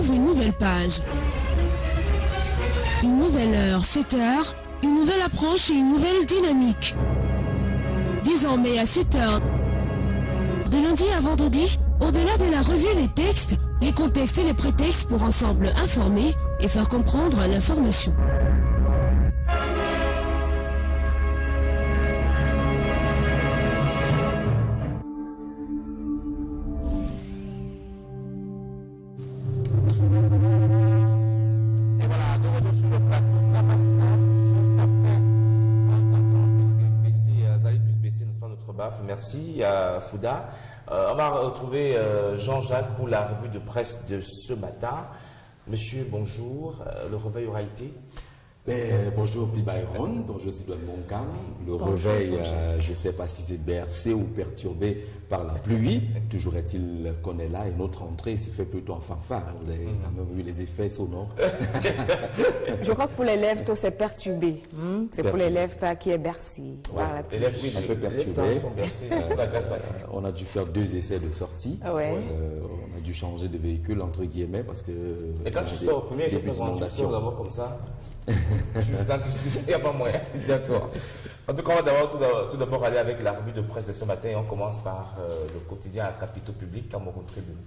ouvre une nouvelle page. Une nouvelle heure, 7 heures, une nouvelle approche et une nouvelle dynamique. Désormais à 7 heures, de lundi à vendredi, au-delà de la revue, les textes, les contextes et les prétextes pour ensemble informer et faire comprendre l'information. Merci à Fouda. On va retrouver Jean-Jacques pour la revue de presse de ce matin. Monsieur, bonjour. Le réveil aura été? Bonjour Byron, bonjour Sidoine Moncam. Le réveil, je ne sais pas si c'est bercé ou perturbé par la pluie. Toujours est-il qu'on est là et notre entrée se fait plutôt en fanfare. Vous avez quand même vu les effets sonores. Je crois que pour les lèvres, c'est perturbé. C'est pour les lèvres qui est bercé par la pluie. Les lèvres, un peu perturbé. On a dû faire 2 essais de sortie. Ouais. On a dû changer de véhicule entre guillemets parce que. Et quand tu sors au premier essai, quand tu sors d'abord comme ça. Je sens qu'il n'y a pas moyen. D'accord. En tout cas, on va tout d'abord aller avec la revue de presse de ce matin et on commence par le quotidien à capitaux publics, Cameroun Tribune.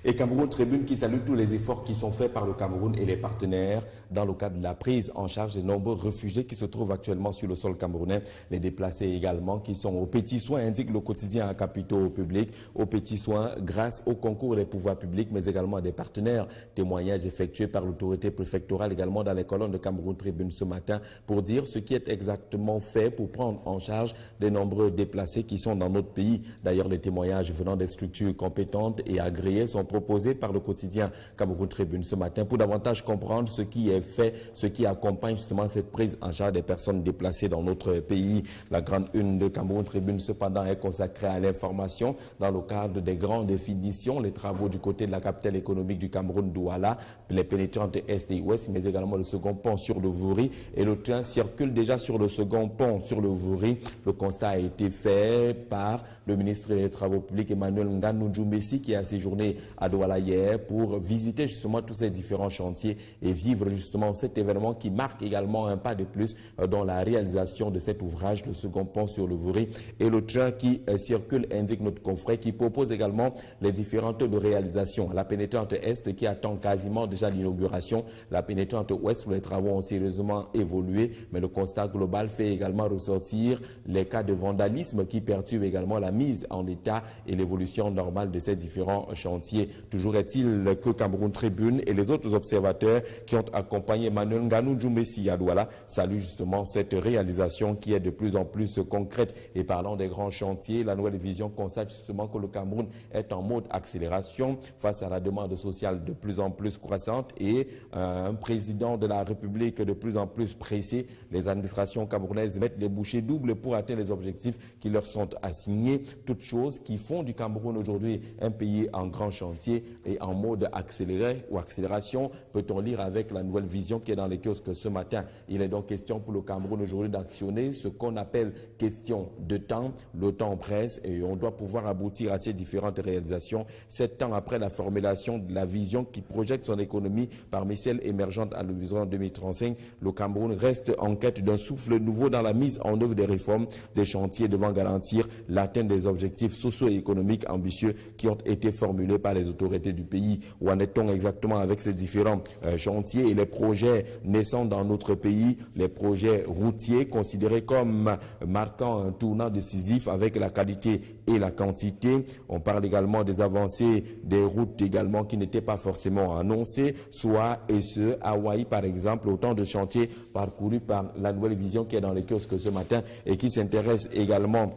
Et Cameroun Tribune qui salue tous les efforts qui sont faits par le Cameroun et les partenaires dans le cadre de la prise en charge des nombreux réfugiés qui se trouvent actuellement sur le sol camerounais. Les déplacés également qui sont aux petits soins, indique le quotidien à capitaux publics, aux petits soins grâce au concours des pouvoirs publics, mais également à des partenaires. Témoignages effectués par l'autorité préfectorale également dans les colonnes de Cameroun Tribune ce matin pour dire ce qui est exactement fait pour prendre en charge des nombreux déplacés qui sont dans notre pays. D'ailleurs, les témoignages venant des structures compétentes et agréées sont proposés par le quotidien Cameroun Tribune ce matin pour davantage comprendre ce qui est fait, ce qui accompagne justement cette prise en charge des personnes déplacées dans notre pays. La grande une de Cameroun Tribune cependant est consacrée à l'information dans le cadre des grandes définitions, les travaux du côté de la capitale économique du Cameroun, Douala, les pénétrantes Est et Ouest, mais également le second pont sur le Vouri, et le train circule déjà sur le second pont sur le Vouri. Le constat a été fait par le ministre des Travaux publics Emmanuel Nganou Messi qui a séjourné à Douala hier pour visiter justement tous ces différents chantiers et vivre justement cet événement qui marque également un pas de plus dans la réalisation de cet ouvrage, le second pont sur le Vouri. Et le train qui circule, indique notre confrère, qui propose également les différentes de réalisation. La pénétrante Est qui attend quasiment déjà l'inauguration, la pénétrante Ouest où les travaux ont sérieusement évolué, mais le constat global fait également ressortir les cas de vandalisme qui perturbent également la mise en état et l'évolution normale de ces différents chantiers. Toujours est-il que Cameroun Tribune et les autres observateurs qui ont accompagné Emmanuel Nganou Messi à Douala saluent justement cette réalisation qui est de plus en plus concrète. Et parlant des grands chantiers, la nouvelle vision constate justement que le Cameroun est en mode accélération face à la demande sociale de plus en plus croissante et un président de la République de plus en plus pressé. Les administrations camerounaises mettent les bouchées doubles pour atteindre les objectifs qui leur sont assignés. Toutes choses qui font du Cameroun aujourd'hui un pays en grand chantier et en mode accéléré ou accélération, peut-on lire avec la nouvelle vision qui est dans les kiosques ce matin. Il est donc question pour le Cameroun aujourd'hui d'actionner ce qu'on appelle question de temps. Le temps presse et on doit pouvoir aboutir à ces différentes réalisations 7 ans après la formulation de la vision qui projette son économie parmi celles émergentes à l'horizon 2035. Le Cameroun reste en quête d'un souffle nouveau dans la mise en œuvre des réformes, des chantiers devant garantir l'atteinte des objectifs socio-économiques ambitieux qui ont été formulés par les autorités du pays. Où en est-on exactement avec ces différents chantiers et les projets naissants dans notre pays, les projets routiers considérés comme marquant un tournant décisif avec la qualité et la quantité. On parle également des avancées des routes également qui n'étaient pas forcément annoncées, soit et ce, Hawaï par exemple, autant de chantiers parcourus par la nouvelle vision qui est dans les kiosques ce matin et qui s'intéresse également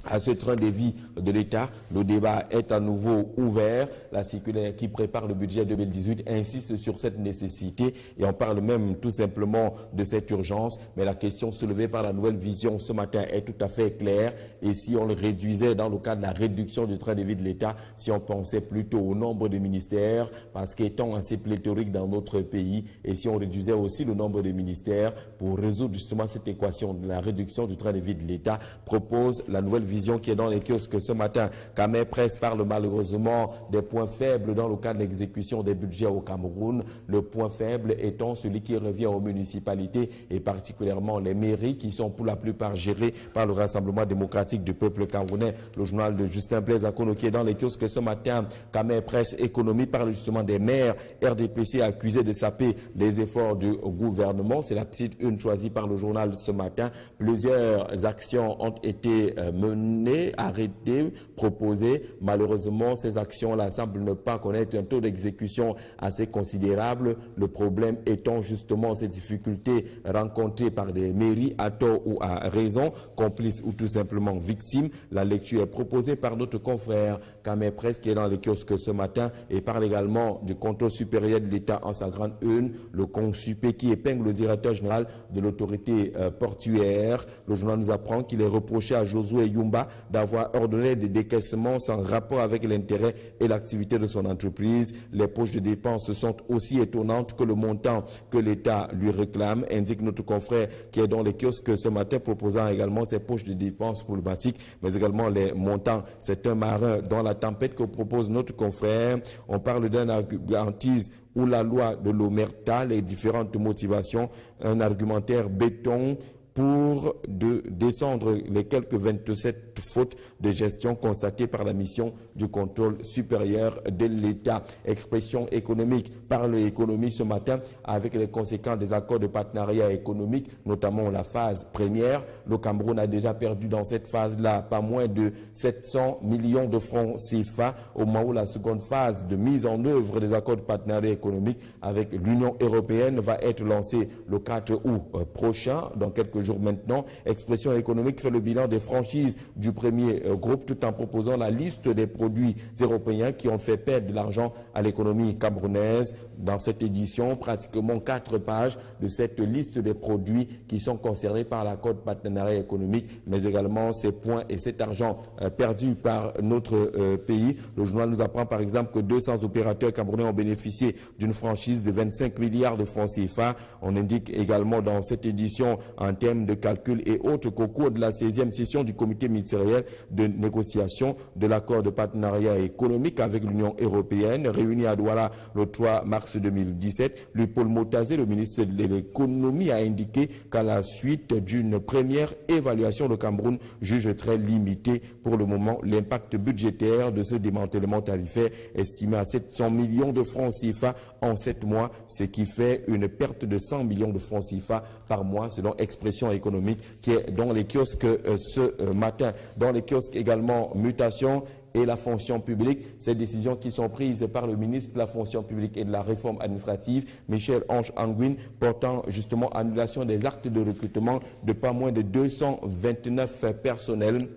à ce train de vie de l'État. Le débat est à nouveau ouvert. La circulaire qui prépare le budget 2018 insiste sur cette nécessité et on parle même tout simplement de cette urgence. Mais la question soulevée par la nouvelle vision ce matin est tout à fait claire. Et si on le réduisait dans le cadre de la réduction du train de vie de l'État, si on pensait plutôt au nombre de ministères, parce qu'étant assez pléthorique dans notre pays, et si on réduisait aussi le nombre de ministères pour résoudre justement cette équation de la réduction du train de vie de l'État, propose la nouvelle vision Vision qui est dans les kiosques ce matin. Camé Presse parle malheureusement des points faibles dans le cadre de l'exécution des budgets au Cameroun. Le point faible étant celui qui revient aux municipalités et particulièrement les mairies qui sont pour la plupart gérées par le Rassemblement démocratique du peuple camerounais. Le journal de Justin Blaise Akono qui est dans les kiosques ce matin. Camé Presse Économie parle justement des maires RDPC accusés de saper les efforts du gouvernement. C'est la petite une choisie par le journal ce matin. Plusieurs actions ont été menées, arrêtées, proposées. Malheureusement, ces actions-là semblent ne pas connaître un taux d'exécution assez considérable. Le problème étant justement ces difficultés rencontrées par des mairies à tort ou à raison, complices ou tout simplement victimes. La lecture est proposée par notre confrère Camé Presse qui est dans les kiosques ce matin et parle également du contrôle supérieur de l'État en sa grande une. Le CONSUPÉ qui épingle le directeur général de l'autorité portuaire. Le journal nous apprend qu'il est reproché à Josué Yumba d'avoir ordonné des décaissements sans rapport avec l'intérêt et l'activité de son entreprise. Les poches de dépenses sont aussi étonnantes que le montant que l'État lui réclame, indique notre confrère qui est dans les kiosques ce matin, proposant également ces poches de dépenses problématiques, mais également les montants. C'est un marin dans la tempête que propose notre confrère. On parle d'un argumentise ou la loi de l'omerta, les différentes motivations, un argumentaire béton pour descendre les quelques 27 fautes de gestion constatées par la mission du contrôle supérieur de l'État. Expression économique par l'économie ce matin avec les conséquences des accords de partenariat économique, notamment la phase première. Le Cameroun a déjà perdu dans cette phase-là pas moins de 700 millions de francs CFA au moment où la seconde phase de mise en œuvre des accords de partenariat économique avec l'Union européenne va être lancée le 4 août prochain, dans quelques jours maintenant. Expression économique fait le bilan des franchises du premier groupe tout en proposant la liste des produits européens qui ont fait perdre de l'argent à l'économie camerounaise. Dans cette édition, pratiquement 4 pages de cette liste des produits qui sont concernés par l'accord de partenariat économique, mais également ces points et cet argent perdu par notre pays. Le journal nous apprend par exemple que 200 opérateurs camerounais ont bénéficié d'une franchise de 25 milliards de francs CFA. On indique également dans cette édition en termes de calcul et autres qu'au cours de la 16e session du comité ministériel de négociation de l'accord de partenariat économique avec l'Union européenne, réuni à Douala le 3 mars 2017, Paul Motazé, le ministre de l'économie, a indiqué qu'à la suite d'une première évaluation, le Cameroun juge très limité pour le moment l'impact budgétaire de ce démantèlement tarifaire estimé à 700 millions de francs CFA en 7 mois, ce qui fait une perte de 100 millions de francs CFA par mois, selon Expression économique qui est dans les kiosques ce matin. Dans les kiosques également, mutation et la fonction publique. Ces décisions qui sont prises par le ministre de la fonction publique et de la réforme administrative, Michel-Ange Anguine, portant justement annulation des actes de recrutement de pas moins de 229 personnels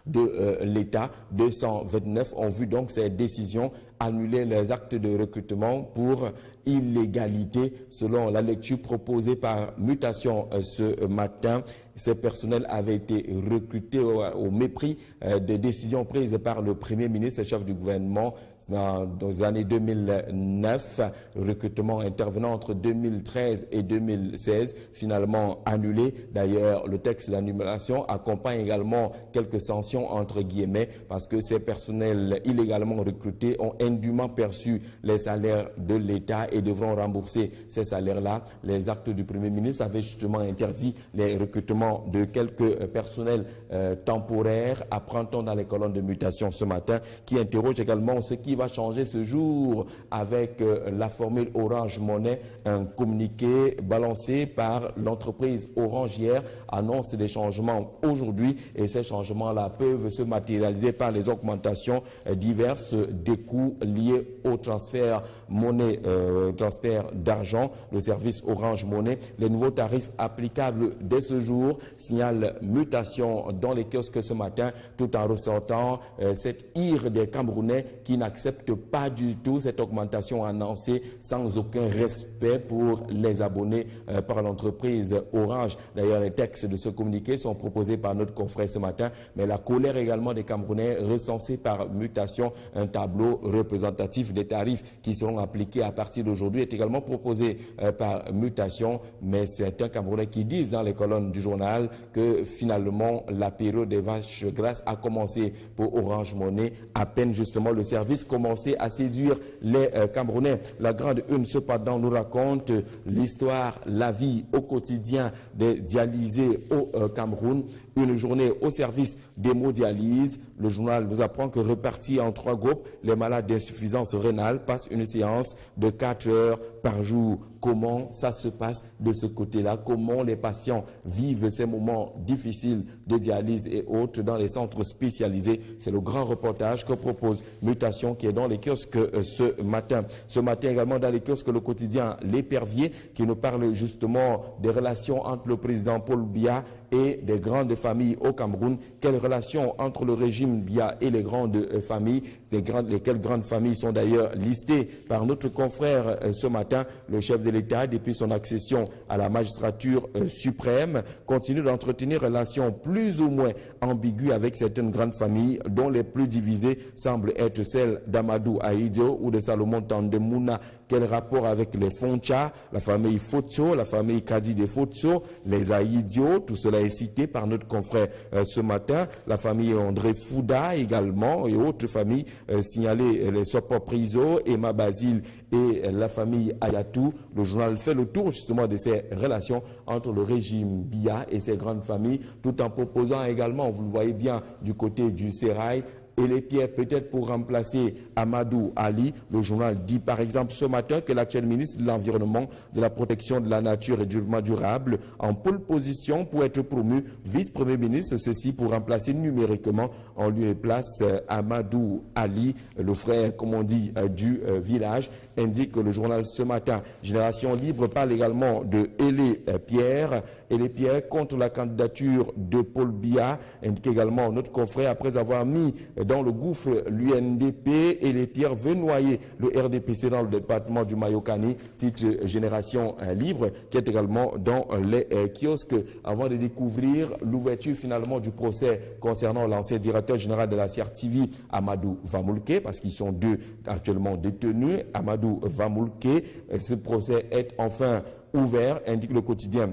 de l'État. 229 ont vu donc ces décisions annuler les actes de recrutement pour illégalité selon la lecture proposée par Mutation ce matin. Ces personnels avaient été recrutés au mépris des décisions prises par le Premier ministre, chef du gouvernement, dans les années 2009, le recrutement intervenant entre 2013 et 2016, finalement annulé. D'ailleurs, le texte d'annulation accompagne également quelques sanctions entre guillemets parce que ces personnels illégalement recrutés ont indûment perçu les salaires de l'État et devront rembourser ces salaires-là. Les actes du Premier ministre avaient justement interdit les recrutements de quelques personnels temporaires, apprend-on dans les colonnes de Mutation ce matin, qui interroge également ce qui va changer ce jour avec la formule Orange Money. Un communiqué balancé par l'entreprise Orange hier annonce des changements aujourd'hui et ces changements-là peuvent se matérialiser par les augmentations diverses des coûts liés au transfert monnaie, transfert d'argent, le service Orange Money. Les nouveaux tarifs applicables dès ce jour, signale Mutation dans les kiosques ce matin, tout en ressortant cette ire des Camerounais qui n'acceptent n'acceptent pas du tout cette augmentation annoncée sans aucun respect pour les abonnés par l'entreprise Orange. D'ailleurs, les textes de ce communiqué sont proposés par notre confrère ce matin, mais la colère également des Camerounais recensée par mutation, un tableau représentatif des tarifs qui seront appliqués à partir d'aujourd'hui est également proposé par mutation, mais certains Camerounais qui disent dans les colonnes du journal que finalement la période des vaches grasses a commencé pour Orange Money, à peine justement le service commençait à séduire les Camerounais. La grande une cependant nous raconte l'histoire, la vie au quotidien des dialysés au Cameroun. Une journée au service d'hémodialyse. Le journal nous apprend que repartis en 3 groupes, les malades d'insuffisance rénale passent une séance de 4 heures par jour. Comment ça se passe de ce côté-là? Comment les patients vivent ces moments difficiles de dialyse et autres dans les centres spécialisés? C'est le grand reportage que propose Mutation qui est dans les kiosques ce matin. Ce matin également dans les kiosques le quotidien L'Épervier qui nous parle justement des relations entre le président Paul Biya et des grandes familles au Cameroun. Quelle relation entre le régime Biya et les grandes familles? Lesquelles grandes familles sont d'ailleurs listées par notre confrère ce matin? Le chef de l'État, depuis son accession à la magistrature suprême, continue d'entretenir relations plus ou moins ambiguës avec certaines grandes familles, dont les plus divisées semblent être celles d'Amadou Aïdio ou de Salomon Tandemouna. Quel rapport avec les Foncha, la famille Fotso, la famille Kadi de Fotso, les Aïdio? Tout cela est cité par notre confrère ce matin. La famille André Fouda également et autres familles signalées, les Sopo Priso, Emma Basile et la famille Ayatou. Le journal fait le tour justement de ces relations entre le régime Biya et ses grandes familles, tout en proposant également, vous le voyez bien, du côté du Sérail, et les pierres peut-être pour remplacer Amadou Ali. Le journal dit par exemple ce matin que l'actuel ministre de l'Environnement, de la Protection de la Nature et du Développement durable en pole position pour être promu vice-premier ministre, ceci pour remplacer numériquement en lieu et place Amadou Ali, le frère, comme on dit, du village, indique le journal ce matin. Génération Libre parle également de Hélé Pierre. Hélé Pierre contre la candidature de Paul Biya, indique également notre confrère après avoir mis dans le gouffre l'UNDP et les pierres veut noyer le RDPC dans le département du Mayokani, titre Génération Libre, qui est également dans les kiosques. Avant de découvrir l'ouverture finalement du procès concernant l'ancien directeur général de la CRTV, Amadou Vamoulke, parce qu'ils sont 2 actuellement détenus, Amadou Vamoulke, ce procès est enfin ouvert, indique le quotidien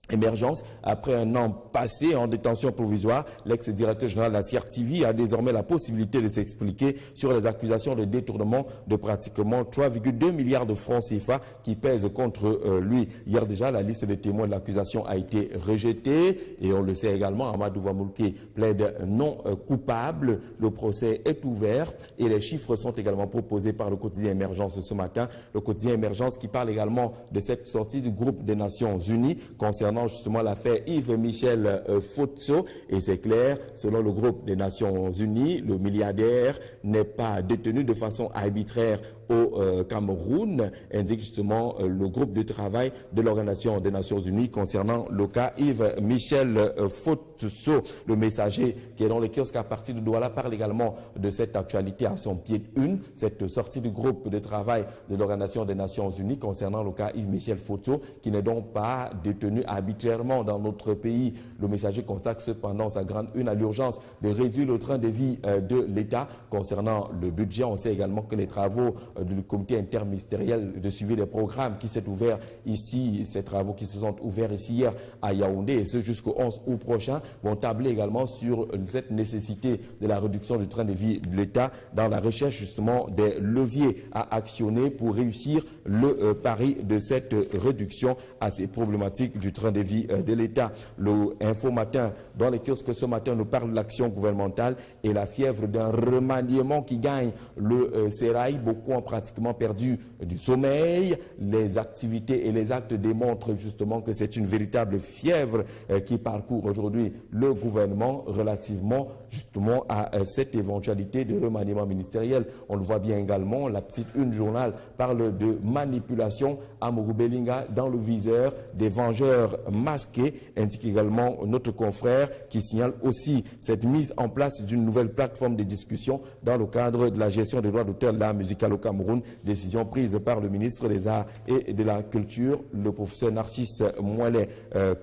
Émergence. Après un an passé en détention provisoire, l'ex-directeur général de la CRTV a désormais la possibilité de s'expliquer sur les accusations de détournement de pratiquement 3,2 milliards de francs CFA qui pèsent contre lui. Hier déjà, la liste des témoins de l'accusation a été rejetée et on le sait également, Amadou Vamoulke plaide non coupable. Le procès est ouvert et les chiffres sont également proposés par le quotidien Émergence ce matin. Le quotidien Émergence qui parle également de cette sortie du groupe des Nations Unies concernant justement l'affaire Yves-Michel Fotso, et c'est clair, selon le groupe des Nations Unies, le milliardaire n'est pas détenu de façon arbitraire au Cameroun, indique justement le groupe de travail de l'Organisation des Nations Unies concernant le cas Yves-Michel Fotso. Le Messager qui est dans le kiosque à partir de Douala parle également de cette actualité à son pied de une, cette sortie du groupe de travail de l'Organisation des Nations Unies concernant le cas Yves-Michel Fotso, qui n'est donc pas détenu arbitrairement dans notre pays. Le Messager consacre cependant sa grande une à l'urgence de réduire le train de vie de l'État concernant le budget. On sait également que les travaux du comité interministériel de suivi des programmes qui s'est ouvert ici, ces travaux qui se sont ouverts ici hier à Yaoundé et ce jusqu'au 11 août prochain, vont tabler également sur cette nécessité de la réduction du train de vie de l'État dans la recherche justement des leviers à actionner pour réussir le pari de cette réduction à ces problématiques du train de vie de l'État. Le Info Matin, dans les kiosques ce matin, nous parle de l'action gouvernementale et la fièvre d'un remaniement qui gagne le Sérail. Beaucoup en pratiquement perdu du sommeil. Les activités et les actes démontrent justement que c'est une véritable fièvre qui parcourt aujourd'hui le gouvernement relativement justement à cette éventualité de remaniement ministériel. On le voit bien également, la petite une journal parle de manipulation à Belinga dans le viseur des vengeurs masqués, indique également notre confrère qui signale aussi cette mise en place d'une nouvelle plateforme de discussion dans le cadre de la gestion des droits d'auteur de l'art musical au Cameroun, décision prise par le ministre des Arts et de la Culture, le professeur Narcisse Moilet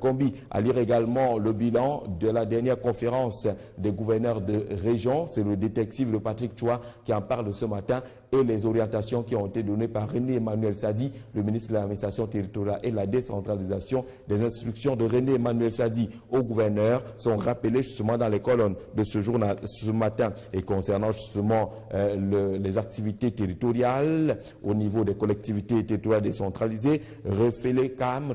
Kombi. À lire également le bilan de la dernière conférence des gouverneurs de région, c'est le détective le Patrick Chua qui en parle ce matin, et les orientations qui ont été données par René Emmanuel Sadi, le ministre de l'administration territoriale et la décentralisation. Des instructions de René Emmanuel Sadi au gouverneur sont rappelées justement dans les colonnes de ce journal ce matin. Et concernant justement les activités territoriales au niveau des collectivités territoriales décentralisées, Refelacam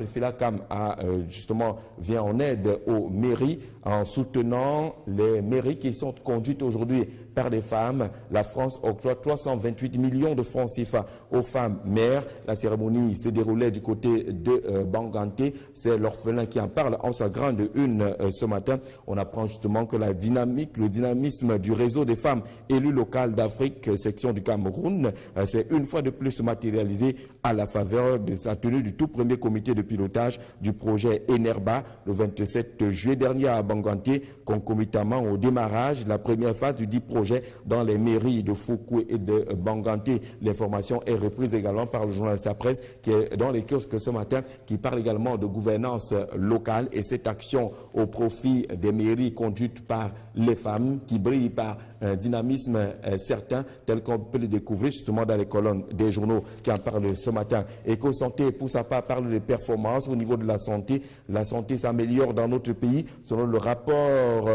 a justement vient en aide aux mairies en soutenant les mairies qui sont conduites aujourd'hui par des femmes. La France octroie 328 millions de francs CFA aux femmes mères. La cérémonie se déroulait du côté de Banganté. C'est l'orphelin qui en parle en sa grande une ce matin. On apprend justement que la dynamique, le dynamisme du réseau des femmes élues locales d'Afrique, section du Cameroun, c'est une fois de plus matérialisé à la faveur de sa tenue du tout premier comité de pilotage du projet Enerba le 27 juillet dernier à Banganté, concomitamment au démarrage de la première phase du dit projet dans les mairies de Foukou et de Banganté. L'information est reprise également par le journal Sa Presse qui est dans les kiosques ce matin, qui parle également de gouvernance locale et cette action au profit des mairies conduites par les femmes qui brillent par un dynamisme certain tel qu'on peut le découvrir justement dans les colonnes des journaux qui en parlent ce matin. Éco-santé pour sa part parle de performance au niveau de la santé. La santé s'améliore dans notre pays selon le rapport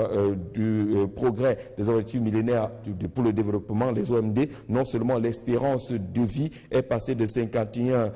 du progrès des objectifs millénaires pour le développement, les OMD. Non seulement l'espérance de vie est passée de 51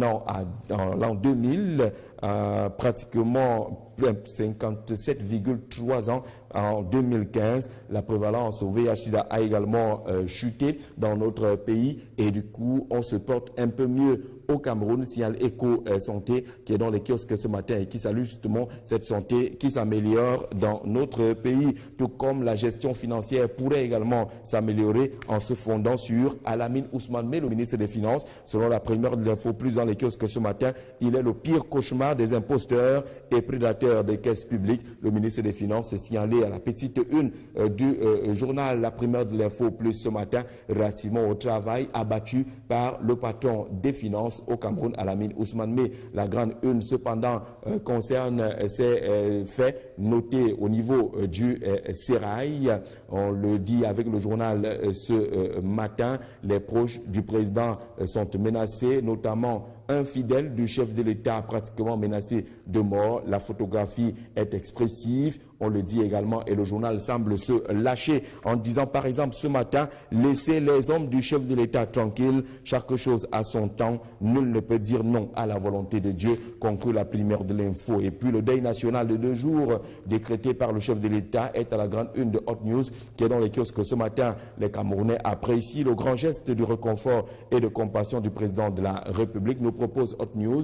ans en l'an 2000 à pratiquement 57,3 ans en 2015. La prévalence au VIH/SIDA a également chuté dans notre pays et du coup on se porte un peu mieux au Cameroun. Signal Éco-Santé qui est dans les kiosques ce matin et qui salue justement cette santé qui s'améliore dans notre pays, tout comme la gestion financière pourrait également s'améliorer en se fondant sur Alamine Ousmane Meh, le ministre des Finances. Selon la première de l'Info Plus dans les kiosques ce matin, il est le pire cauchemar des imposteurs et prédateurs des caisses publiques. Le ministre des Finances s'est signalé à la petite une du journal La Première de l'Info Plus ce matin relativement au travail abattu par le patron des finances au Cameroun, Alamine Ousmane Meh. La grande une cependant concerne ces faits notés au niveau du Sérail. On le dit avec le journal ce matin, les proches du président sont menacés, notamment un fidèle du chef de l'État pratiquement menacé de mort. La photographie est expressive, on le dit également, et le journal semble se lâcher en disant par exemple ce matin, laissez les hommes du chef de l'État tranquilles, chaque chose à son temps, nul ne peut dire non à la volonté de Dieu, conclut la Première de l'Info. Et puis le deuil national de 2 jours décrété par le chef de l'État est à la grande une de Hot News qui est dans les kiosques ce matin. Les Camerounais apprécient le grand geste du réconfort et de compassion du président de la République. Nous propose Hot News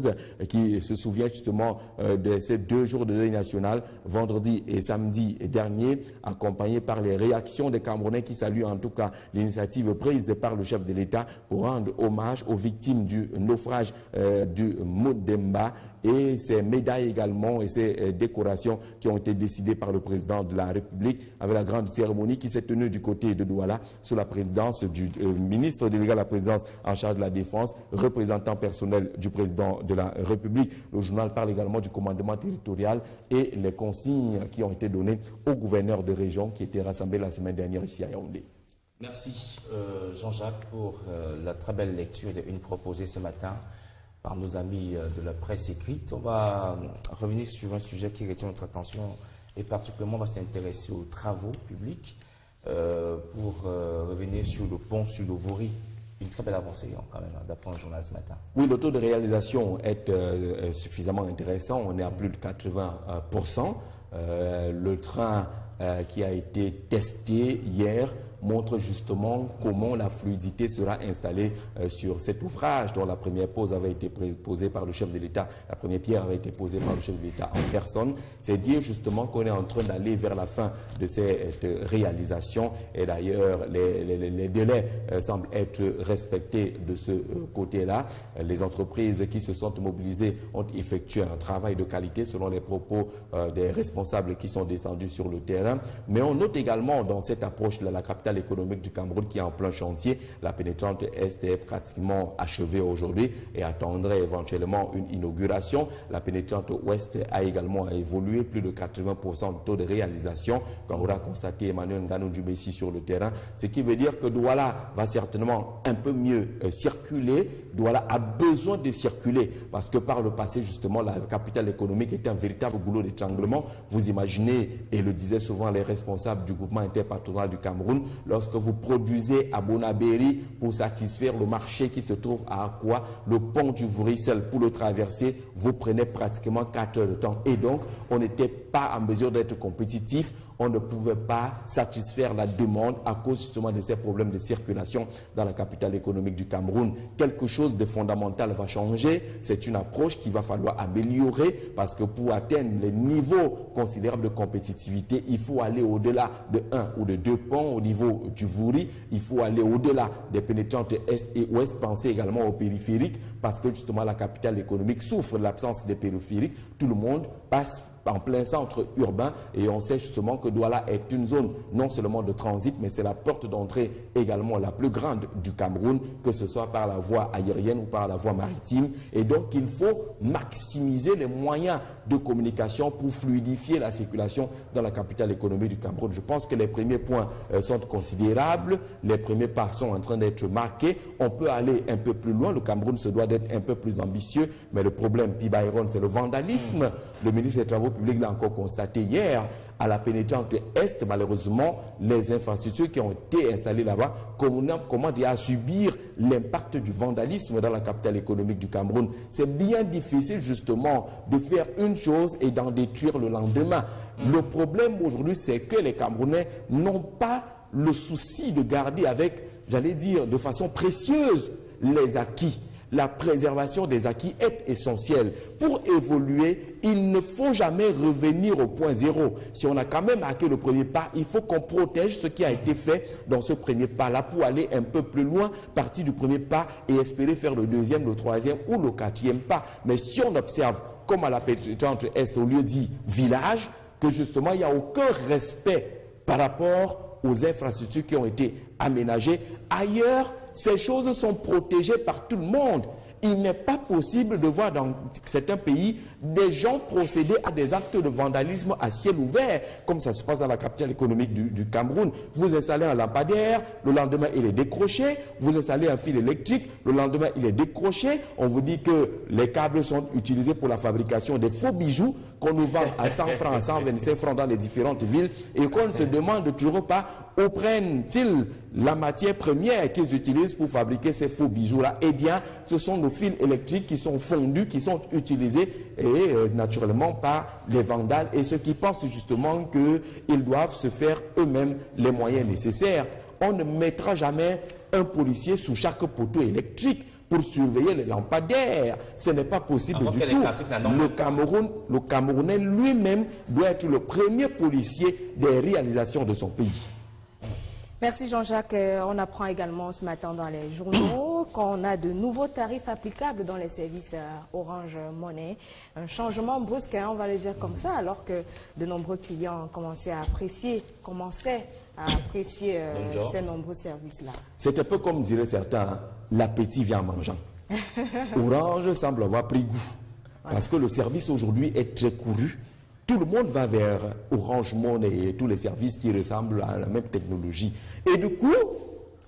qui se souvient justement de ces 2 jours de deuil national, vendredi et samedi dernier, accompagné par les réactions des Camerounais qui saluent en tout cas l'initiative prise par le chef de l'État pour rendre hommage aux victimes du naufrage du Moudemba, et ces médailles également et ces décorations qui ont été décidées par le président de la République avec la grande cérémonie qui s'est tenue du côté de Douala sous la présidence du ministre délégué à la présidence en charge de la défense, représentant personnel du président de la République. Le journal parle également du commandement territorial et les consignes qui ont été données aux gouverneurs de région qui étaient rassemblés la semaine dernière ici à Yaoundé. Merci Jean-Jacques pour la très belle lecture d'une proposée ce matin par nos amis de la presse écrite. On va revenir sur un sujet qui retient notre attention et particulièrement on va s'intéresser aux travaux publics pour revenir sur le pont sur le Vaury. Une très belle avancée quand même, d'après un journal ce matin. Oui, le taux de réalisation est suffisamment intéressant. On est à plus de 80%. Le train qui a été testé hier montre justement comment la fluidité sera installée sur cet ouvrage dont la première pose avait été posée par le chef de l'État, la première pierre avait été posée par le chef de l'État en personne. C'est dire justement qu'on est en train d'aller vers la fin de cette réalisation et d'ailleurs les délais semblent être respectés de ce côté-là. Les entreprises qui se sont mobilisées ont effectué un travail de qualité selon les propos des responsables qui sont descendus sur le terrain. Mais on note également dans cette approche de la capitale économique du Cameroun qui est en plein chantier, la pénétrante Est est pratiquement achevée aujourd'hui et attendrait éventuellement une inauguration. La pénétrante Ouest a également évolué, plus de 80% de taux de réalisation, comme aura constaté Emmanuel Nganou-Djumessi sur le terrain, ce qui veut dire que Douala va certainement un peu mieux circuler. Douala a besoin de circuler parce que par le passé, justement, la capitale économique était un véritable goulot d'étranglement. Vous imaginez, et le disaient souvent les responsables du groupement interpatronal du Cameroun, lorsque vous produisez à Bonabéry pour satisfaire le marché qui se trouve à Akwa, le pont du Vourissel pour le traverser, vous prenez pratiquement 4 heures de temps. Et donc, on n'était pas en mesure d'être compétitif. On ne pouvait pas satisfaire la demande à cause justement de ces problèmes de circulation dans la capitale économique du Cameroun. Quelque chose de fondamental va changer. C'est une approche qu'il va falloir améliorer parce que pour atteindre les niveaux considérables de compétitivité, il faut aller au-delà de 1 ou de 2 ponts au niveau du Vouri. Il faut aller au-delà des pénétrantes Est et Ouest. Pensez également aux périphériques parce que justement la capitale économique souffre de l'absence des périphériques. Tout le monde passe en plein centre urbain et on sait justement que Douala est une zone non seulement de transit mais c'est la porte d'entrée également la plus grande du Cameroun, que ce soit par la voie aérienne ou par la voie maritime, et donc il faut maximiser les moyens de communication pour fluidifier la circulation dans la capitale économique du Cameroun. Je pense que les premiers points sont considérables, les premiers pas sont en train d'être marqués, on peut aller un peu plus loin, le Cameroun se doit d'être un peu plus ambitieux, mais le problème, Pi Byron, c'est le vandalisme. Le ministre des Travaux publics l'a encore constaté hier. À la pénétrante Est, malheureusement, les infrastructures qui ont été installées là-bas commencent à subir l'impact du vandalisme dans la capitale économique du Cameroun. C'est bien difficile justement de faire une chose et d'en détruire le lendemain. Le problème aujourd'hui, c'est que les Camerounais n'ont pas le souci de garder avec, j'allais dire, de façon précieuse les acquis. La préservation des acquis est essentielle. Pour évoluer, il ne faut jamais revenir au point zéro. Si on a quand même acquis le premier pas, il faut qu'on protège ce qui a été fait dans ce premier pas-là pour aller un peu plus loin, partir du premier pas et espérer faire le deuxième, le troisième ou le quatrième pas. Mais si on observe, comme à la pénétrante Est, au lieu dit village, que justement il n'y a aucun respect par rapport aux infrastructures qui ont été aménagées. Ailleurs, ces choses sont protégées par tout le monde. Il n'est pas possible de voir dans certains pays des gens procéder à des actes de vandalisme à ciel ouvert, comme ça se passe dans la capitale économique du Cameroun. Vous installez un lampadaire, le lendemain il est décroché, vous installez un fil électrique, le lendemain il est décroché, on vous dit que les câbles sont utilisés pour la fabrication des faux bijoux qu'on nous vend à 100 francs, à 125 francs dans les différentes villes et qu'on ne se demande toujours pas où prennent-ils la matière première qu'ils utilisent pour fabriquer ces faux bijoux-là. Eh bien, ce sont nos fils électriques qui sont fondus, qui sont utilisés et naturellement par les vandales et ceux qui pensent justement qu'ils doivent se faire eux-mêmes les moyens nécessaires. On ne mettra jamais un policier sous chaque poteau électrique pour surveiller les lampadaires. Ce n'est pas possible du tout. Le Camerounais lui-même doit être le premier policier des réalisations de son pays. Merci Jean-Jacques. On apprend également ce matin dans les journaux qu'on a de nouveaux tarifs applicables dans les services Orange Money. Un changement brusque, on va le dire comme ça, alors que de nombreux clients commençaient à apprécier ces nombreux services-là. C'est un peu comme diraient certains, l'appétit vient en mangeant. Orange semble avoir pris goût, parce que le service aujourd'hui est très couru. Tout le monde va vers Orange Money et tous les services qui ressemblent à la même technologie. Et du coup,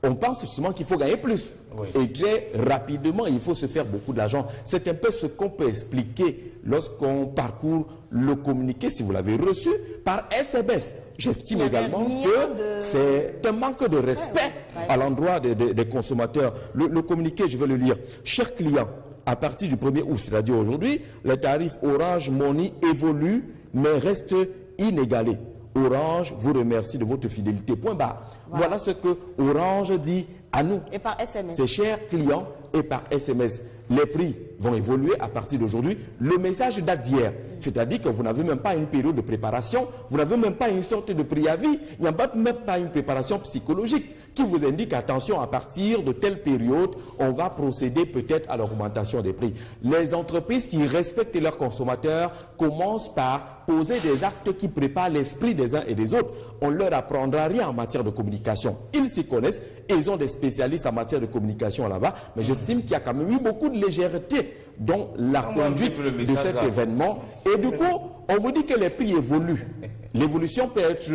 on pense justement qu'il faut gagner plus. Oui. Et très rapidement, il faut se faire beaucoup d'argent. C'est un peu ce qu'on peut expliquer lorsqu'on parcourt le communiqué, si vous l'avez reçu, par SMS. J'estime également que c'est un manque de respect à l'endroit des consommateurs. Le communiqué, je vais le lire. Chers clients, à partir du 1er août, c'est-à-dire aujourd'hui, les tarifs Orange Money évoluent mais restent inégalés. Orange vous remercie de votre fidélité. Point barre. Voilà ce que Orange dit à nous. Et par SMS. Ses chers clients et par SMS. Les prix vont évoluer à partir d'aujourd'hui. Le message date d'hier. C'est-à-dire que vous n'avez même pas une période de préparation. Vous n'avez même pas une sorte de préavis. Il n'y a même pas une préparation psychologique qui vous indique, attention, à partir de telle période, on va procéder peut-être à l'augmentation des prix. Les entreprises qui respectent leurs consommateurs commencent par poser des actes qui préparent l'esprit des uns et des autres. On ne leur apprendra rien en matière de communication. Ils s'y connaissent et ils ont des spécialistes en matière de communication là-bas. Mais j'estime qu'il y a quand même eu beaucoup de légèreté dans la conduite de cet événement. Et du coup, on vous dit que les prix évoluent. L'évolution peut être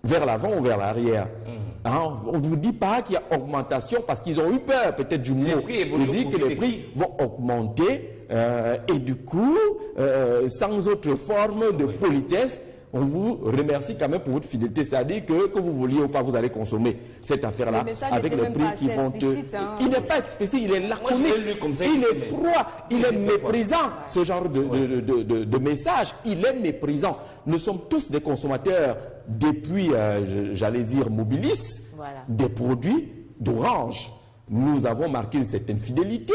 vers l'avant ou vers l'arrière. Hein, on ne vous dit pas qu'il y a augmentation parce qu'ils ont eu peur peut-être du mot. On dit que les prix vont augmenter et du coup, sans autre forme de politesse, on vous remercie quand même pour votre fidélité. C'est-à-dire que vous vouliez ou pas, vous allez consommer cette affaire-là avec les prix qui vont... Il n'est pas explicite, il est laconique, il est froid, il est méprisant, ce genre de message. Il est méprisant. Nous sommes tous des consommateurs depuis, j'allais dire, Mobilis, des produits d'Orange. Nous avons marqué une certaine fidélité.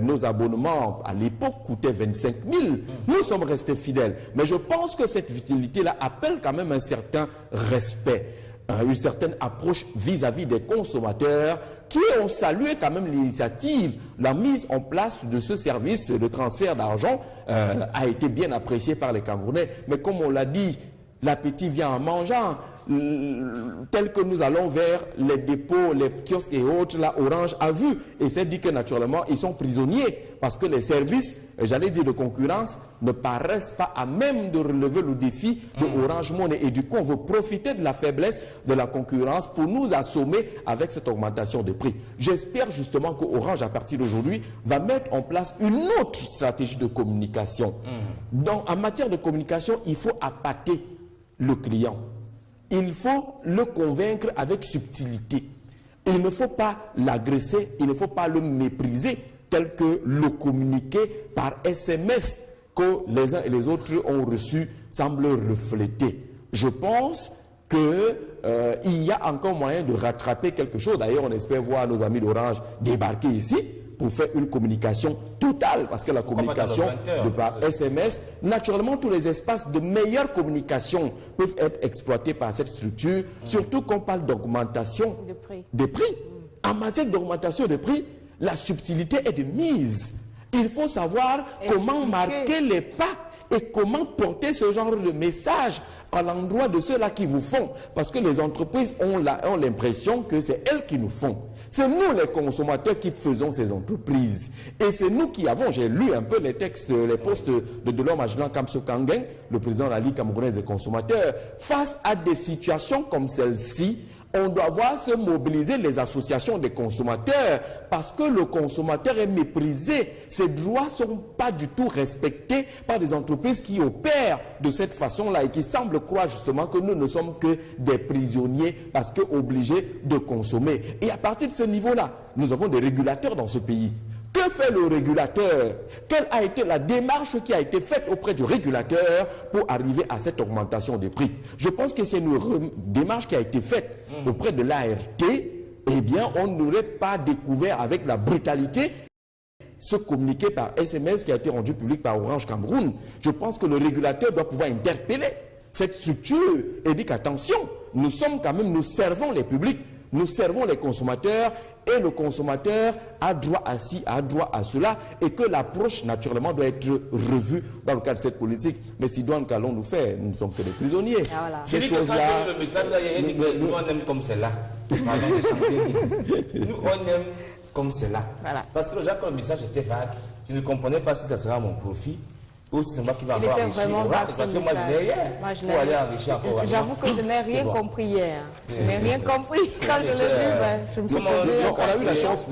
Nos abonnements, à l'époque, coûtaient 25 000. Nous sommes restés fidèles. Mais je pense que cette fidélité-là appelle quand même un certain respect, une certaine approche vis-à-vis des consommateurs qui ont salué quand même l'initiative. La mise en place de ce service de transfert d'argent a été bien appréciée par les Camerounais. Mais comme on l'a dit, l'appétit vient en mangeant. Tel que nous allons vers les dépôts, les kiosques et autres, là, Orange a vu et s'est dit que naturellement, ils sont prisonniers parce que les services, j'allais dire de concurrence, ne paraissent pas à même de relever le défi de Orange Money. Et du coup, on veut profiter de la faiblesse de la concurrence pour nous assommer avec cette augmentation de prix. J'espère justement que Orange, à partir d'aujourd'hui, va mettre en place une autre stratégie de communication. Donc, en matière de communication, il faut appâter le client. Il faut le convaincre avec subtilité. Il ne faut pas l'agresser, il ne faut pas le mépriser, tel que le communiqué par SMS que les uns et les autres ont reçu semble refléter. Je pense qu'il y a encore moyen de rattraper quelque chose. D'ailleurs, on espère voir nos amis d'Orange débarquer ici pour faire une communication totale, parce que la communication par SMS, naturellement, tous les espaces de meilleure communication peuvent être exploités par cette structure, surtout qu'on parle d'augmentation des prix. En matière d'augmentation des prix, la subtilité est de mise. Il faut savoir comment marquer les pas et comment porter ce genre de message à l'endroit de ceux-là qui vous font. Parce que les entreprises ont l'impression que c'est elles qui nous font. C'est nous les consommateurs qui faisons ces entreprises. Et c'est nous qui avons, j'ai lu un peu les textes, les posts de Delors Magellan Kamso Kangen, le président de la Ligue camerounaise des consommateurs. Face à des situations comme celle-ci, on doit voir se mobiliser les associations des consommateurs parce que le consommateur est méprisé. Ses droits ne sont pas du tout respectés par des entreprises qui opèrent de cette façon-là et qui semblent croire justement que nous ne sommes que des prisonniers parce qu'obligés de consommer. Et à partir de ce niveau-là, nous avons des régulateurs dans ce pays. Que fait le régulateur? Quelle a été la démarche qui a été faite auprès du régulateur pour arriver à cette augmentation des prix? Je pense que c'est une démarche qui a été faite auprès de l'ART. Eh bien, on n'aurait pas découvert avec la brutalité ce communiqué par SMS qui a été rendu public par Orange Cameroun. Je pense que le régulateur doit pouvoir interpeller cette structure et dire qu'attention, nous sommes quand même, nous servons les publics. Nous servons les consommateurs et le consommateur a droit à ci, a droit à cela et que l'approche naturellement doit être revue dans le cadre de cette politique. Mais si douane qu'allons nous faire, nous ne sommes que des prisonniers. Ces choses-là... Le message là, il y a dit que nous on aime comme c'est là. Nous on aime comme c'est là. Parce que déjà quand le message était vague, je ne comprenais pas si ça sera à mon profit. C'est moi qui va avoir enrichi. Parce que moi, je n'ai rien enrichi encore. J'avoue que je n'ai rien compris hier. Je n'ai rien compris. Quand je l'ai vu, je me suis posé... On a eu la chance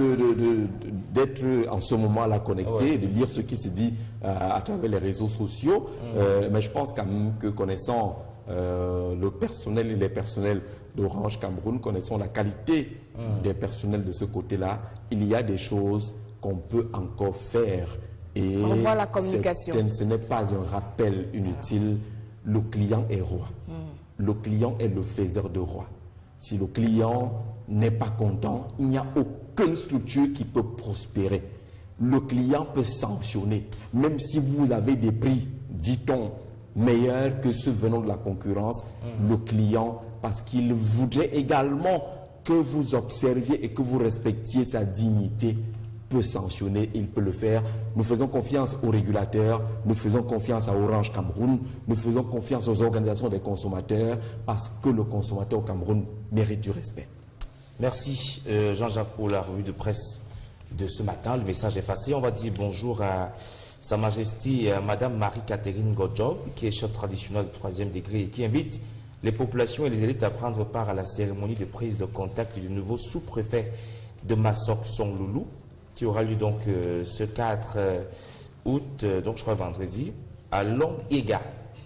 d'être en ce moment-là connecté, de lire ce qui se dit à travers les réseaux sociaux. Mais je pense quand même que connaissant le personnel et les personnels d'Orange Cameroun, connaissant la qualité des personnels de ce côté-là, il y a des choses qu'on peut encore faire. Et on voit la communication. Ce n'est pas un rappel inutile. Le client est roi. le client est le faiseur de roi. Si le client n'est pas content, il n'y a aucune structure qui peut prospérer. Le client peut sanctionner, même si vous avez des prix, dit-on, meilleurs que ceux venant de la concurrence, le client, parce qu'il voudrait également que vous observiez et que vous respectiez sa dignité, peut sanctionner, il peut le faire. Nous faisons confiance aux régulateurs, nous faisons confiance à Orange Cameroun, nous faisons confiance aux organisations des consommateurs, parce que le consommateur au Cameroun mérite du respect. Merci Jean-Jacques pour la revue de presse de ce matin. Le message est passé. On va dire bonjour à Sa Majesté Madame Marie-Catherine Godjob, qui est chef traditionnel de 3e degré et qui invite les populations et les élites à prendre part à la cérémonie de prise de contact du nouveau sous-préfet de Massok Songloulou, qui aura lieu donc ce 4 août, donc je crois vendredi, à Long-Ega.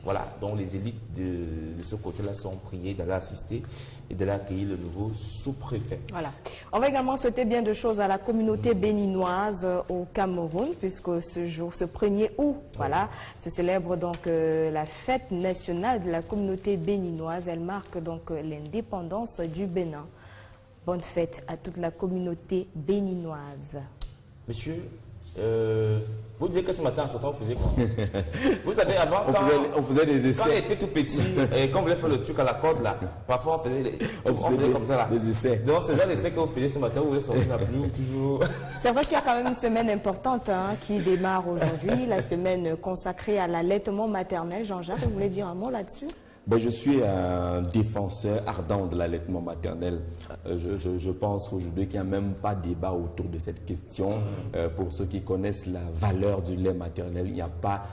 Voilà, donc les élites de ce côté-là sont priées d'aller assister et d'aller accueillir le nouveau sous-préfet. Voilà. On va également souhaiter bien de choses à la communauté béninoise au Cameroun, puisque ce jour, ce 1er août, voilà, se célèbre donc la fête nationale de la communauté béninoise. Elle marque donc l'indépendance du Bénin. Bonne fête à toute la communauté béninoise. Monsieur, vous disiez que ce matin, en sortant, vous faisiez quoi? Vous savez, avant, on faisait des essais. Quand on était tout petit, et quand on voulait faire le truc à la corde, là, parfois on faisait comme ça, là. Des essais. Donc, c'est genre d'essais que vous faisiez ce matin, vous voulez sortir la pluie ou toujours... C'est vrai qu'il y a quand même une semaine importante qui démarre aujourd'hui, la semaine consacrée à l'allaitement maternel. Jean-Jacques, vous voulez dire un mot là-dessus? Ben, je suis un défenseur ardent de l'allaitement maternel. Je pense aujourd'hui qu'il n'y a même pas débat autour de cette question. Pour ceux qui connaissent la valeur du lait maternel, il n'y a pas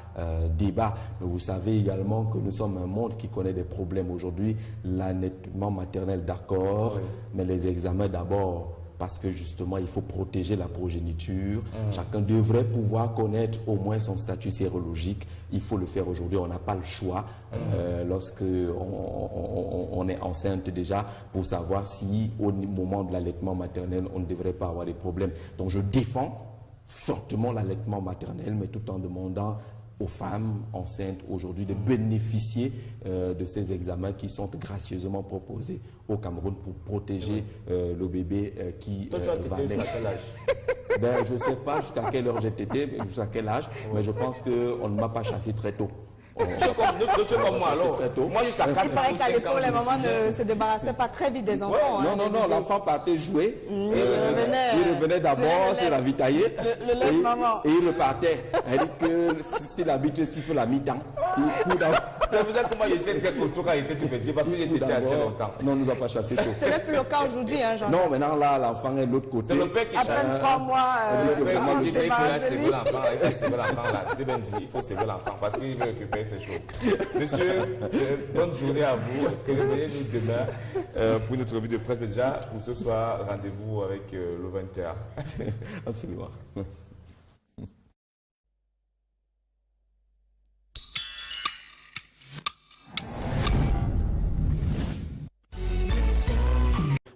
débat. Mais vous savez également que nous sommes un monde qui connaît des problèmes aujourd'hui. L'allaitement maternel, d'accord, mais les examens d'abord. Parce que justement, il faut protéger la progéniture. Chacun devrait pouvoir connaître au moins son statut sérologique. Il faut le faire aujourd'hui. On n'a pas le choix lorsque on est enceinte déjà pour savoir si au moment de l'allaitement maternel, on ne devrait pas avoir des problèmes. Donc je défends fortement l'allaitement maternel, mais tout en demandant aux femmes enceintes aujourd'hui de bénéficier de ces examens qui sont gracieusement proposés au Cameroun pour protéger le bébé qui Toi, tu as va tété naître. jusqu'à quel âge? Ben, je ne sais pas jusqu'à quelle heure j'ai tété, jusqu'à quel âge, mais je pense qu'on ne m'a pas chassé très tôt. Tu es comme moi alors. Moi jusqu'à 4 ans. Il paraît qu'à l'époque, les mamans ne se débarrassaient pas très vite des enfants. Non, l'enfant partait jouer. Il revenait d'abord se ravitailler. Le lait de maman. Et il repartait. Elle dit que si l'habitude siffle la mi-temps, il court d'abord. Vous savez comment il était très costaud quand il était tout petit, parce qu'il était assez longtemps. Non, on ne nous a pas chassé tôt. Ce n'est plus le cas aujourd'hui, hein, Jean. Non, maintenant là, l'enfant est de l'autre côté. C'est le père qui chasse. Après 3 mois, Le père qui dit qu'il faut sauver l'enfant. Il faut sauver l'enfant là. C'est bien dit, il faut sauver l'enfant parce qu'il veut récupérer ses choses. Monsieur, bonne journée à vous. Revenez-nous demain pour notre revue de presse. Mais déjà, pour ce soir, rendez-vous avec le 20h. Absolument.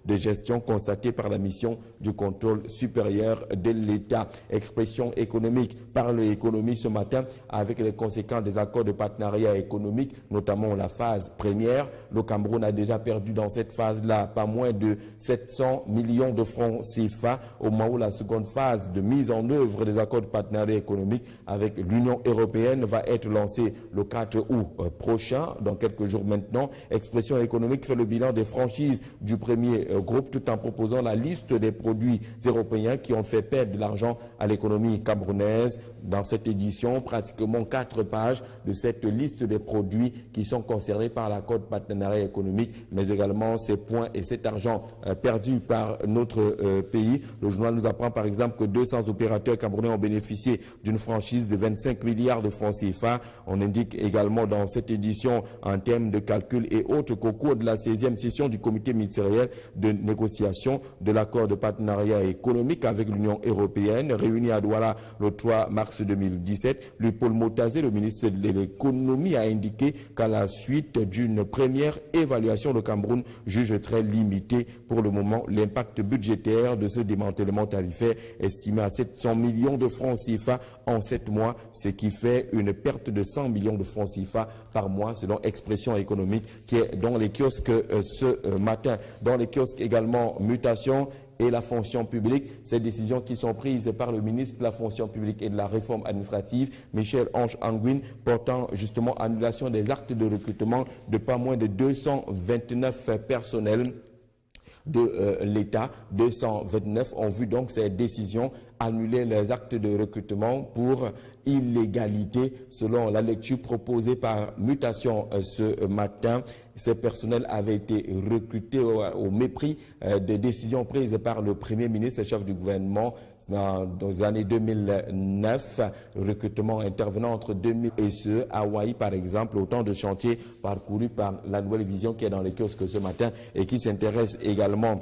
De gestion constatée par la mission du contrôle supérieur de l'État. Expression économique par l'économie ce matin avec les conséquences des accords de partenariat économique, notamment la phase première. Le Cameroun a déjà perdu dans cette phase-là pas moins de 700 millions de francs CFA au moment où la seconde phase de mise en œuvre des accords de partenariat économique avec l'Union européenne va être lancée le 4 août prochain, dans quelques jours maintenant. Expression économique fait le bilan des franchises du premier groupe tout en proposant la liste des produits européens qui ont fait perdre de l'argent à l'économie camerounaise. Dans cette édition, pratiquement 4 pages de cette liste des produits qui sont concernés par l'accord de partenariat économique, mais également ces points et cet argent perdu par notre pays. Le journal nous apprend par exemple que 200 opérateurs camerounais ont bénéficié d'une franchise de 25 milliards de francs CFA. On indique également dans cette édition en termes de calcul et autres qu'au cours de la 16e session du comité ministériel de de négociation de l'accord de partenariat économique avec l'Union européenne, réuni à Douala le 3 mars 2017. Paul Motazé, le ministre de l'économie, a indiqué qu'à la suite d'une première évaluation, le Cameroun juge très limité pour le moment l'impact budgétaire de ce démantèlement tarifaire estimé à 700 millions de francs CFA en 7 mois, ce qui fait une perte de 100 millions de francs CFA par mois, selon Expression économique, qui est dans les kiosques ce matin. Dans les kiosques également, mutation et la fonction publique. Ces décisions qui sont prises par le ministre de la fonction publique et de la réforme administrative, Michel Ange Anguin, portant justement annulation des actes de recrutement de pas moins de 229 personnels de l'État. 229 ont vu donc ces décisions annuler les actes de recrutement pour illégalité. Selon la lecture proposée par Mutation ce matin, ces personnels avaient été recrutés au mépris des décisions prises par le Premier ministre et chef du gouvernement dans les années 2009, recrutement intervenant entre 2000 et ce Hawaï par exemple, autant de chantiers parcourus par la Nouvelle Vision qui est dans les kiosques ce matin et qui s'intéresse également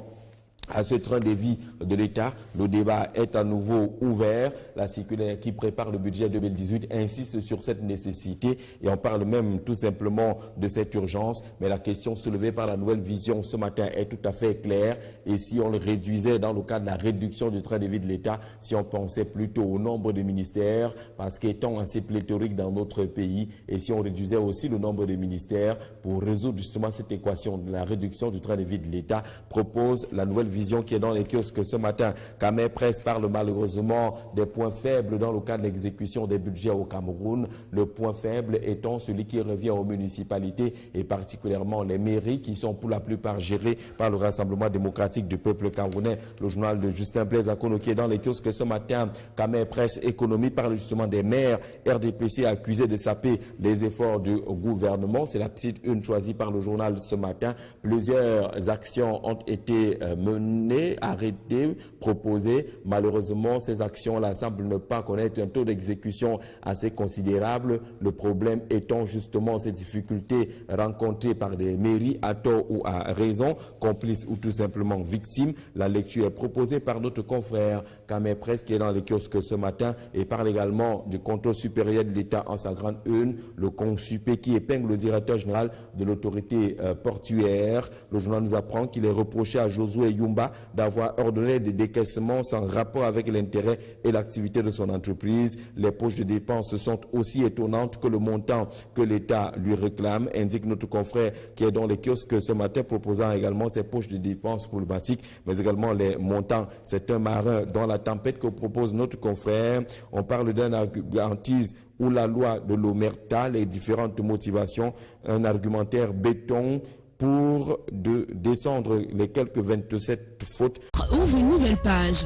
à ce train de vie de l'État. Le débat est à nouveau ouvert. La circulaire qui prépare le budget 2018 insiste sur cette nécessité et on parle même tout simplement de cette urgence. Mais la question soulevée par la Nouvelle Vision ce matin est tout à fait claire. Et si on le réduisait dans le cadre de la réduction du train de vie de l'État, si on pensait plutôt au nombre de ministères, parce qu'étant assez pléthorique dans notre pays, et si on réduisait aussi le nombre de ministères pour résoudre justement cette équation de la réduction du train de vie de l'État, propose la Nouvelle Vision qui est dans les kiosques ce matin. Camer Presse parle malheureusement des points faibles dans le cadre de l'exécution des budgets au Cameroun. Le point faible étant celui qui revient aux municipalités et particulièrement les mairies qui sont pour la plupart gérées par le Rassemblement démocratique du peuple camerounais. Le journal de Justin Blaise Akono qui est dans les kiosques ce matin. Camer Presse Économie parle justement des maires RDPC accusés de saper les efforts du gouvernement. C'est la petite une choisie par le journal ce matin. Plusieurs actions ont été menées, arrêtées, proposées. Malheureusement, ces actions-là semblent ne pas connaître un taux d'exécution assez considérable. Le problème étant justement ces difficultés rencontrées par des mairies à tort ou à raison, complices ou tout simplement victimes. La lecture est proposée par notre confrère Camer Presse qui est dans les kiosques ce matin et parle également du contrôle supérieur de l'État en sa grande une. Le CONSUPÉ qui épingle le directeur général de l'autorité portuaire. Le journal nous apprend qu'il est reproché à Josué Yumba d'avoir ordonné des décaissements sans rapport avec l'intérêt et l'activité de son entreprise. Les poches de dépenses sont aussi étonnantes que le montant que l'État lui réclame, indique notre confrère qui est dans les kiosques ce matin, proposant également ces poches de dépenses problématiques, mais également les montants. C'est un marin dans la tempête que propose notre confrère. On parle d'un argumentise ou la loi de l'omerta, les différentes motivations, un argumentaire béton pour descendre les quelques 27 fautes. Ouvre une nouvelle page.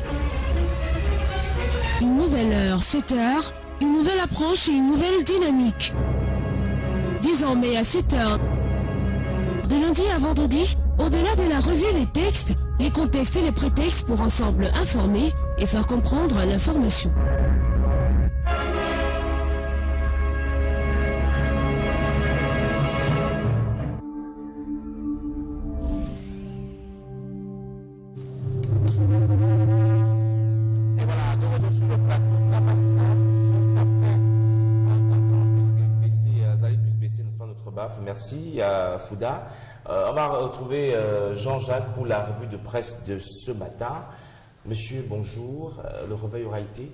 Une nouvelle heure, 7 heures, une nouvelle approche et une nouvelle dynamique. Désormais à 7 heures, de lundi à vendredi, au-delà de la revue des textes, les contextes et les prétextes pour ensemble informer et faire comprendre l'information. Merci à Fouda. On va retrouver Jean-Jacques pour la revue de presse de ce matin. Monsieur, bonjour. Le réveil aura été?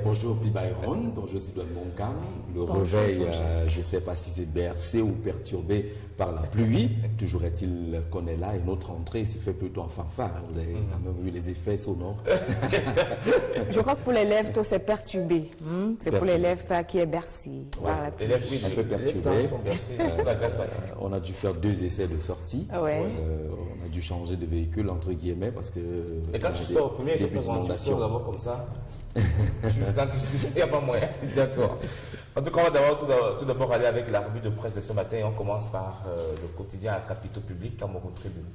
Bonjour Byron, bonjour Sidoine Moncam. Le réveil, je ne sais pas si c'est bercé ou perturbé par la pluie. Toujours est-il qu'on est là et notre entrée se fait plutôt en fanfare. Vous avez quand même vu les effets sonores. Je crois que pour les lèvres, c'est perturbé. C'est pour les lèvres qui est bercé. Voilà, un peu perturbé. On a dû faire 2 essais de sortie. On a dû changer de véhicule entre guillemets parce que. Et quand tu sors au premier, c'est d'abord comme ça. Je sens qu'il n'y a pas moyen. D'accord. En tout cas, on va tout d'abord aller avec la revue de presse de ce matin. Et on commence par le quotidien à capitaux publics, Cameroun Tribune.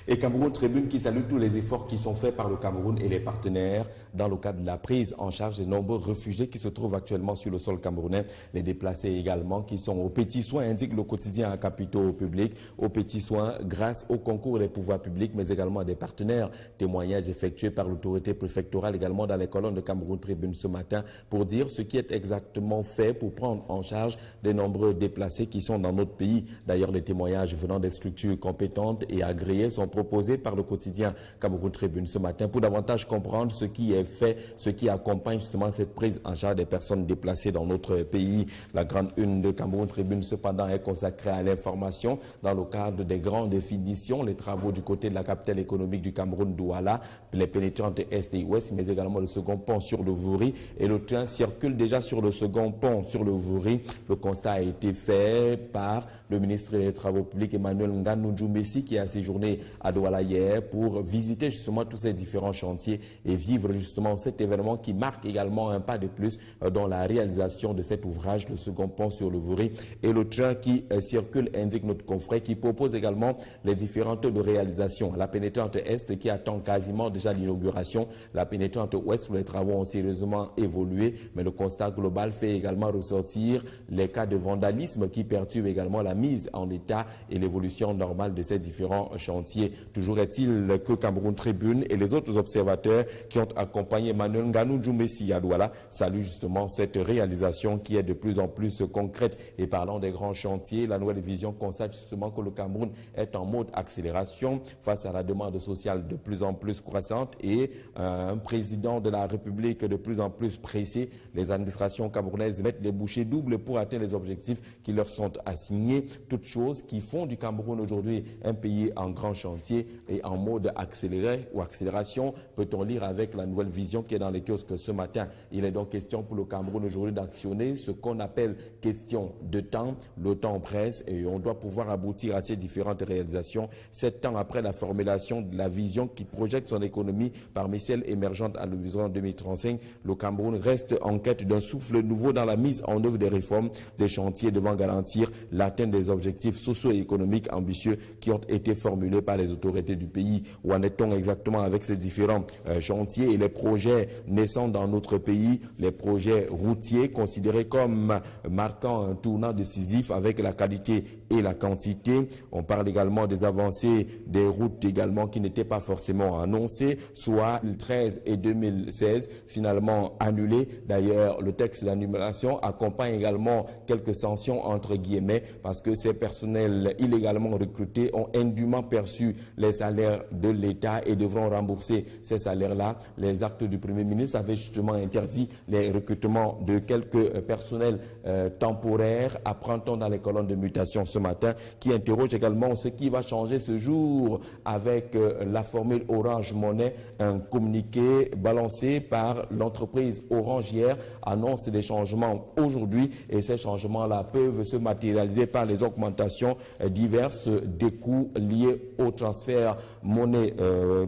Et Cameroun Tribune qui salue tous les efforts qui sont faits par le Cameroun et les partenaires dans le cadre de la prise en charge des nombreux réfugiés qui se trouvent actuellement sur le sol camerounais. Les déplacés également qui sont aux petits soins, indique le quotidien à capitaux publics, aux petits soins grâce au concours des pouvoirs publics, mais également des partenaires. Témoignages effectués par l'autorité préfectorale également dans les colonnes de Cameroun Tribune ce matin pour dire ce qui est exactement fait pour prendre en charge des nombreux déplacés qui sont dans notre pays. D'ailleurs, les témoignages venant des structures compétentes et agréées sont proposés par le quotidien Cameroun Tribune ce matin pour davantage comprendre ce qui est fait, ce qui accompagne justement cette prise en charge des personnes déplacées dans notre pays. La grande une de Cameroun Tribune cependant est consacrée à l'information dans le cadre des grandes définitions, les travaux du côté de la capitale économique du Cameroun, Douala, les pénétrantes Est et Ouest, mais également le second pont sur le Vouri, et le train circule déjà sur le second pont sur le Vouri. Le constat a été fait par le ministre des Travaux publics Emmanuel Nganou Messi qui a séjourné à Douala hier pour visiter justement tous ces différents chantiers et vivre justement cet événement qui marque également un pas de plus dans la réalisation de cet ouvrage, le second pont sur le Vouri. Et le train qui circule, indique notre confrère, qui propose également les différentes de réalisation. La pénétrante Est qui attend quasiment déjà l'inauguration, la pénétrante Ouest où les travaux ont sérieusement évolué, mais le constat global fait également ressortir les cas de vandalisme qui perturbent également la mise en état et l'évolution normale de ces différents chantiers. Toujours est-il que Cameroun Tribune et les autres observateurs qui ont accompagné Emmanuel Nganou Messi à Douala saluent justement cette réalisation qui est de plus en plus concrète. Et parlant des grands chantiers, la nouvelle vision constate justement que le Cameroun est en mode accélération face à la demande sociale de plus en plus croissante et un président de la République de plus en plus pressé. Les administrations camerounaises mettent les bouchées doubles pour atteindre les objectifs qui leur sont assignés. Toutes choses qui font du Cameroun aujourd'hui un pays en grand chantier et en mode accéléré ou accélération, peut-on lire avec la nouvelle vision qui est dans les kiosques ce matin. Il est donc question pour le Cameroun aujourd'hui d'actionner ce qu'on appelle question de temps. Le temps presse et on doit pouvoir aboutir à ces différentes réalisations 7 ans après la formulation de la vision qui projette son économie parmi celles émergentes à l'horizon 2035. Le Cameroun reste en quête d'un souffle nouveau dans la mise en œuvre des réformes, des chantiers devant garantir l'atteinte des objectifs socio-économiques ambitieux qui ont été formulés par les autorités du pays. Où en est-on exactement avec ces différents chantiers et les projets naissants dans notre pays, les projets routiers considérés comme marquant un tournant décisif avec la qualité et la quantité. On parle également des avancées des routes également qui n'étaient pas forcément annoncées, soit 2013 et 2016 finalement annulées. D'ailleurs, le texte d'annulation accompagne également quelques sanctions entre guillemets parce que ces personnels illégalement recrutés ont indûment perçu les salaires de l'État et devront rembourser ces salaires-là. Les actes du Premier ministre avaient justement interdit les recrutements de quelques personnels temporaires, apprend-on dans les colonnes de mutation ce matin, qui interroge également ce qui va changer ce jour avec la formule Orange Money. Un communiqué balancé par l'entreprise Orange hier annonce des changements aujourd'hui et ces changements-là peuvent se matérialiser par les augmentations diverses des coûts liés au transfert monnaie,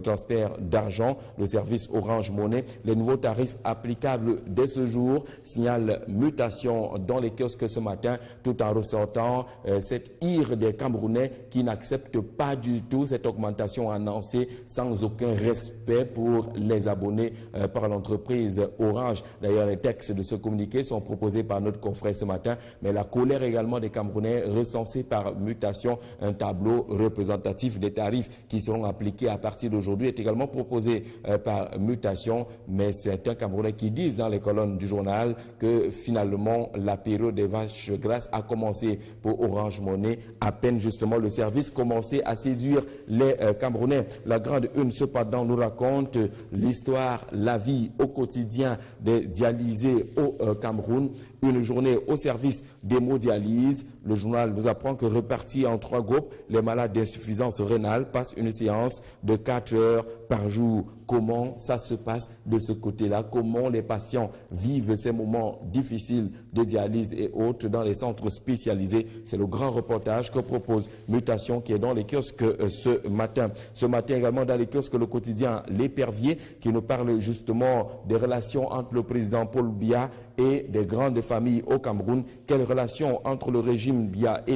transfert d'argent, le service Orange Money. Les nouveaux tarifs applicables dès ce jour signalent mutation dans les kiosques ce matin, tout en ressortant cette ire des Camerounais qui n'acceptent pas du tout cette augmentation annoncée sans aucun respect pour les abonnés par l'entreprise Orange. D'ailleurs, les textes de ce communiqué sont proposés par notre confrère ce matin, mais la colère également des Camerounais recensée par mutation, un tableau représentatif des tarifs qui seront appliqués à partir d'aujourd'hui est également proposé par mutation, mais certains Camerounais qui disent dans les colonnes du journal que finalement la période des vaches grasses a commencé pour Orange Money, à peine justement le service commençait à séduire les Camerounais. La grande une cependant nous raconte l'histoire, la vie au quotidien des dialysés au Cameroun. Une journée au service d'hémodialyse. Le journal nous apprend que repartis en 3 groupes, les malades d'insuffisance rénale passent une séance de 4 heures par jour. comment ça se passe de ce côté-là, comment les patients vivent ces moments difficiles de dialyse et autres dans les centres spécialisés. C'est le grand reportage que propose Mutation qui est dans les kiosques ce matin. Ce matin également dans les kiosques, le quotidien L'Épervier qui nous parle justement des relations entre le président Paul Biya et des grandes familles au Cameroun. Quelle relation entre le régime Biya et